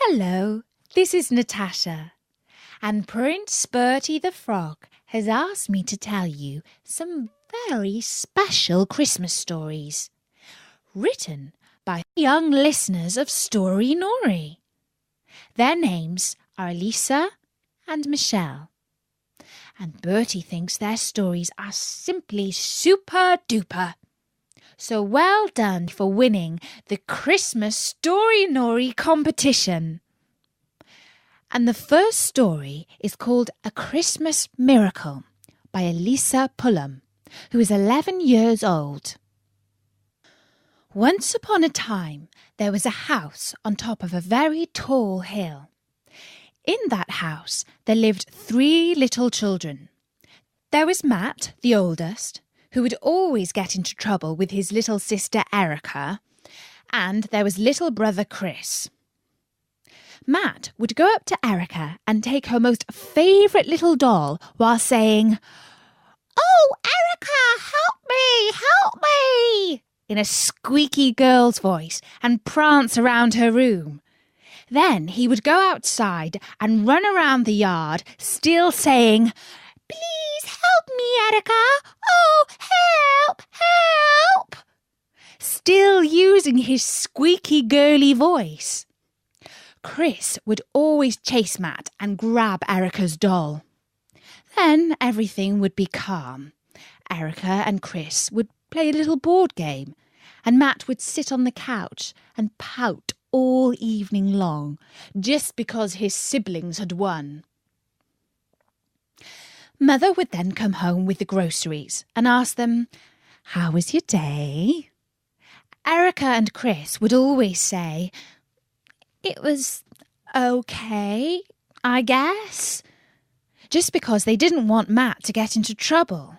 Hello, this is Natasha, and Prince Bertie the Frog has asked me to tell you some very special Christmas stories, written by young listeners of Story Nori. Their names are Lisa and Michelle, and Bertie thinks their stories are simply super duper. So well done for winning the Christmas Story Nori competition. And the first story is called A Christmas Miracle by Elisa Pullum, who is 11 years old. Once upon a time, there was a house on top of a very tall hill. In that house, there lived 3 little children. There was Matt, the oldest, who would always get into trouble with his little sister Erica, and there was little brother Chris. Matt would go up to Erica and take her most favourite little doll while saying, "Oh, Erica, help me," in a squeaky girl's voice and prance around her room. Then he would go outside and run around the yard, still saying, "Please help me, Erica. Oh, help!" Still using his squeaky girly voice. Chris would always chase Matt and grab Erica's doll. Then everything would be calm. Erica and Chris would play a little board game, and Matt would sit on the couch and pout all evening long, just because his siblings had won. Mother would then come home with the groceries and ask them, "How was your day?" Erica and Chris would always say, "It was okay, I guess," just because they didn't want Matt to get into trouble.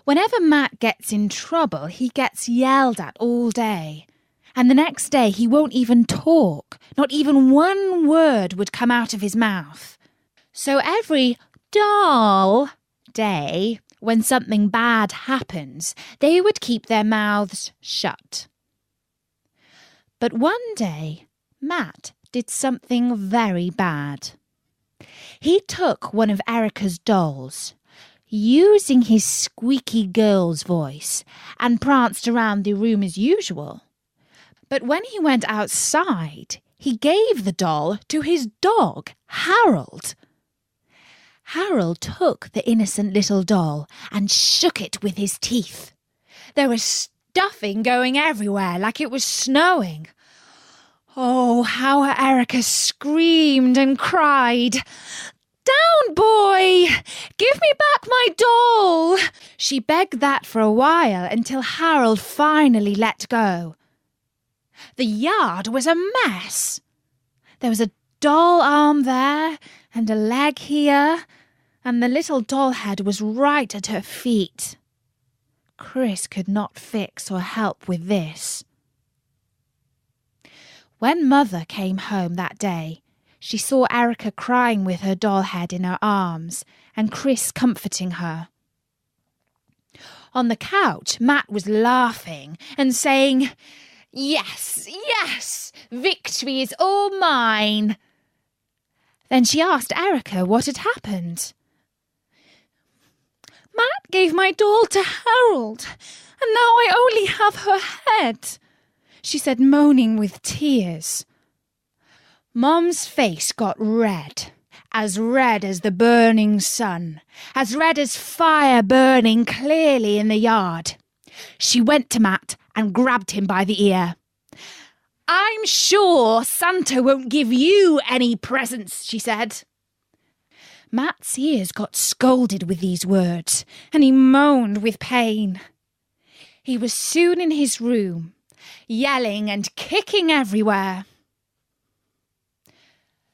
Whenever Matt gets in trouble, he gets yelled at all day, and the next day he won't even talk. Not even one word would come out of his mouth. So every doll day, when something bad happens, they would keep their mouths shut. But one day, Matt did something very bad. He took one of Erica's dolls, using his squeaky girl's voice, and pranced around the room as usual. But when he went outside, he gave the doll to his dog, Harold. Harold took the innocent little doll and shook it with his teeth. There was stuffing going everywhere like it was snowing. Oh, how Erica screamed and cried. "Down, boy! Give me back my doll!" She begged that for a while until Harold finally let go. The yard was a mess. There was a doll arm there and a leg here, and the little doll head was right at her feet. Chris could not fix or help with this. When Mother came home that day, she saw Erica crying with her doll head in her arms and Chris comforting her. On the couch, Matt was laughing and saying, "Yes, yes, victory is all mine." Then she asked Erica what had happened. "Matt gave my doll to Harold, and now I only have her head," she said, moaning with tears. Mom's face got red as the burning sun, as red as fire burning clearly in the yard. She went to Matt and grabbed him by the ear. "I'm sure Santa won't give you any presents," she said. Matt's ears got scalded with these words, and he moaned with pain. He was soon in his room, yelling and kicking everywhere.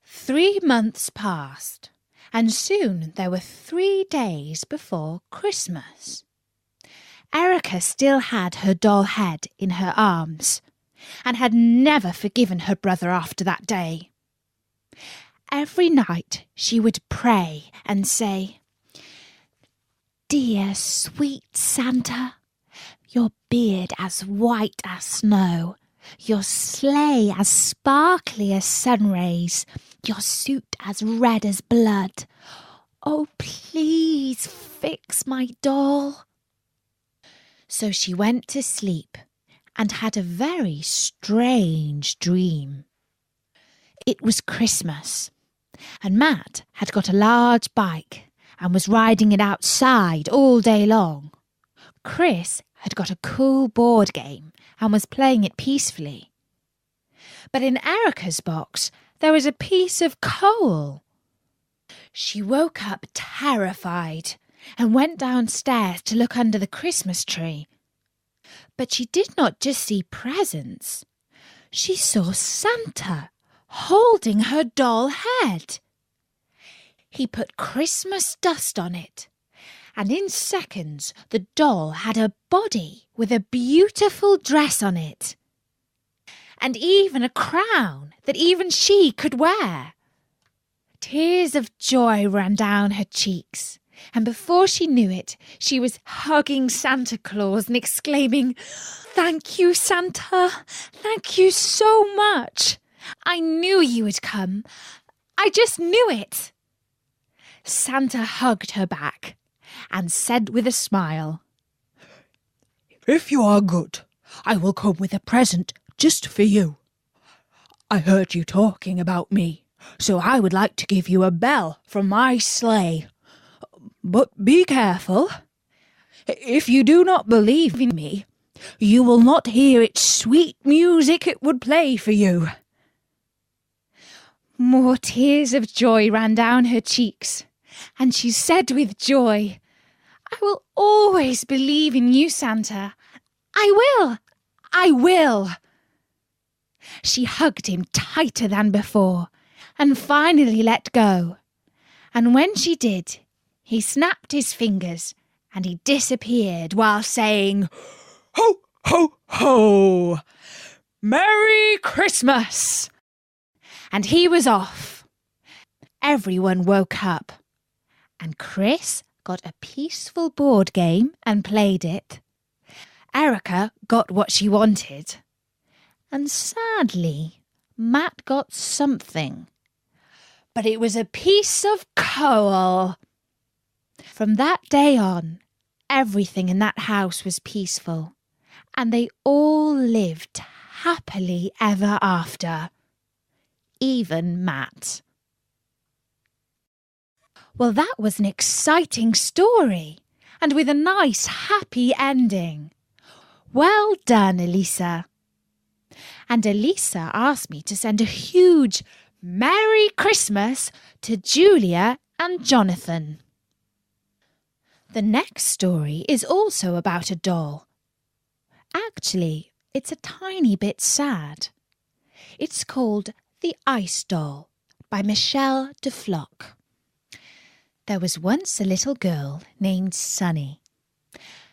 3 months passed, and soon there were 3 days before Christmas. Erica still had her doll head in her arms, and had never forgiven her brother after that day. Every night she would pray and say, "Dear sweet Santa, your beard as white as snow, your sleigh as sparkly as sun rays, your suit as red as blood. Oh, please fix my doll." So she went to sleep and had a very strange dream. It was Christmas, and Matt had got a large bike and was riding it outside all day long. Chris had got a cool board game and was playing it peacefully. But in Erica's box, there was a piece of coal. She woke up terrified and went downstairs to look under the Christmas tree. But she did not just see presents. She saw Santa holding her doll head. He put Christmas dust on it, and in seconds the doll had a body with a beautiful dress on it, and even a crown that even she could wear. Tears of joy ran down her cheeks, and before she knew it, she was hugging Santa Claus and exclaiming, "Thank you, Santa! Thank you so much! I knew you would come. I just knew it!" Santa hugged her back and said with a smile, "If you are good, I will come with a present just for you. I heard you talking about me, so I would like to give you a bell from my sleigh. But be careful. If you do not believe in me, you will not hear its sweet music it would play for you." More tears of joy ran down her cheeks, and she said with joy, "I will always believe in you, Santa. I will! I will!" She hugged him tighter than before and finally let go. And when she did, he snapped his fingers and he disappeared while saying, "Ho, ho, ho! Merry Christmas!" And he was off. Everyone woke up, and Chris got a peaceful board game and played it. Erica got what she wanted. And sadly, Matt got something. But it was a piece of coal. From that day on, everything in that house was peaceful, and they all lived happily ever after. Even Matt. Well, that was an exciting story, and with a nice, happy ending. Well done, Elisa. And Elisa asked me to send a huge Merry Christmas to Julia and Jonathan. The next story is also about a doll. Actually, it's a tiny bit sad. It's called The Ice Doll by Michelle de Flock. There was once a little girl named Sunny.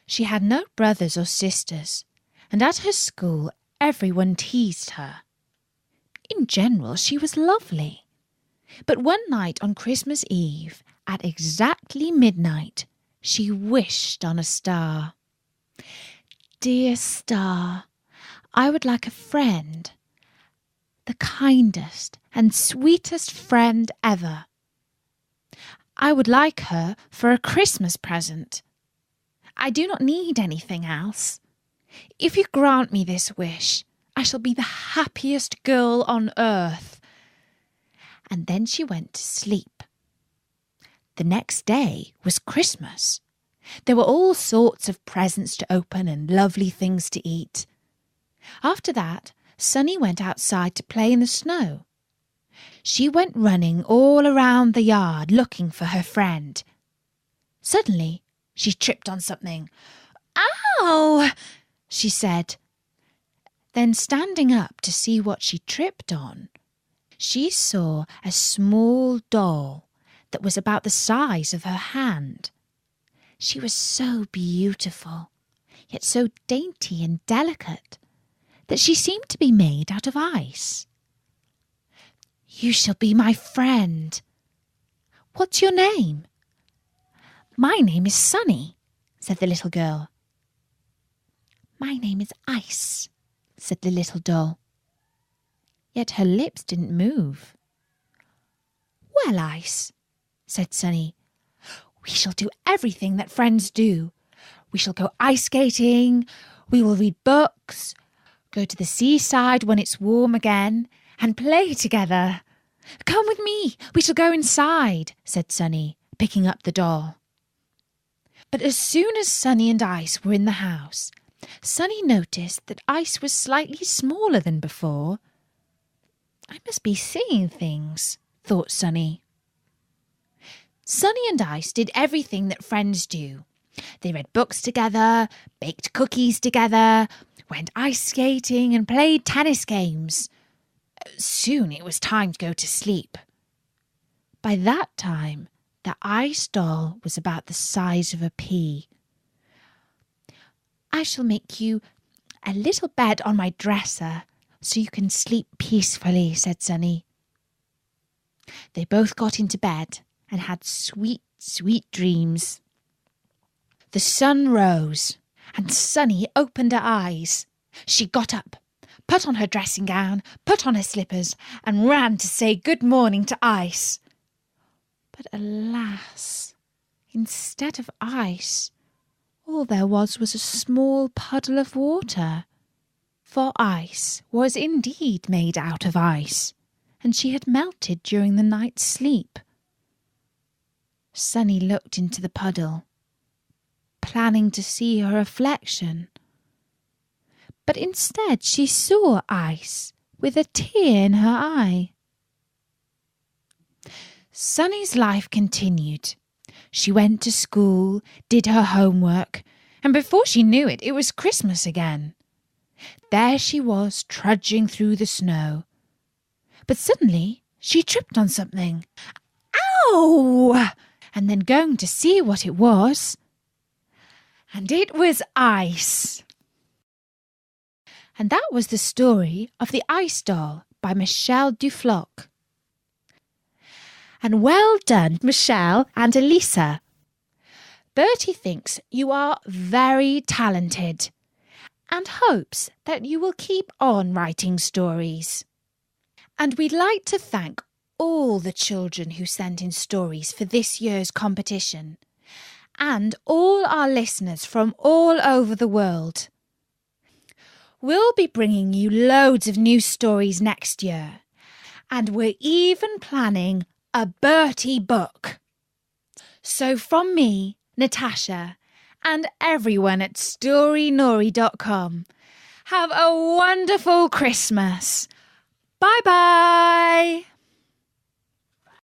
She had no brothers or sisters, and at her school everyone teased her. In general, she was lovely. But one night on Christmas Eve, at exactly midnight, she wished on a star. "Dear star, I would like a friend, the kindest and sweetest friend ever. I would like her for a Christmas present. I do not need anything else. If you grant me this wish, I shall be the happiest girl on earth." And then she went to sleep. The next day was Christmas. There were all sorts of presents to open and lovely things to eat. After that, Sunny went outside to play in the snow. She went running all around the yard looking for her friend. Suddenly, she tripped on something. "Ow!" she said. Then, standing up to see what she tripped on, she saw a small doll that was about the size of her hand. She was so beautiful, yet so dainty and delicate, that she seemed to be made out of ice. "You shall be my friend. What's your name?" "My name is Sunny," said the little girl. "My name is Ice," said the little doll. Yet her lips didn't move. Well, Ice, said Sunny, we shall do everything that friends do. We shall go ice skating, we will read books, go to the seaside when it's warm again, and play together. Come with me, we shall go inside, said Sunny, picking up the doll. But as soon as Sunny and Ice were in the house, Sunny noticed that Ice was slightly smaller than before. I must be seeing things, thought Sunny. Sunny and Ice did everything that friends do. They read books together, baked cookies together, went ice skating and played tennis games. Soon it was time to go to sleep. By that time, the ice doll was about the size of a pea. I shall make you a little bed on my dresser so you can sleep peacefully, said Sunny. They both got into bed and had sweet, sweet dreams. The sun rose and Sunny opened her eyes. She got up, put on her dressing gown, put on her slippers, and ran to say good morning to Ice. But alas, instead of ice, all there was a small puddle of water. For Ice was indeed made out of ice, and she had melted during the night's sleep. Sunny looked into the puddle, planning to see her reflection. But instead she saw Ice with a tear in her eye. Sunny's life continued. She went to school, did her homework, and before she knew it, it was Christmas again. There she was, trudging through the snow. But suddenly she tripped on something. Ow! And then going to see what it was. And it was Ice. And that was the story of the Ice Doll by Michelle Dufloc. And well done, Michelle and Elisa. Bertie thinks you are very talented and hopes that you will keep on writing stories. And we'd like to thank all the children who sent in stories for this year's competition and all our listeners from all over the world. We'll be bringing you loads of new stories next year, and we're even planning a Bertie book. So from me, Natasha, and everyone at storynori.com, have a wonderful Christmas. Bye-bye!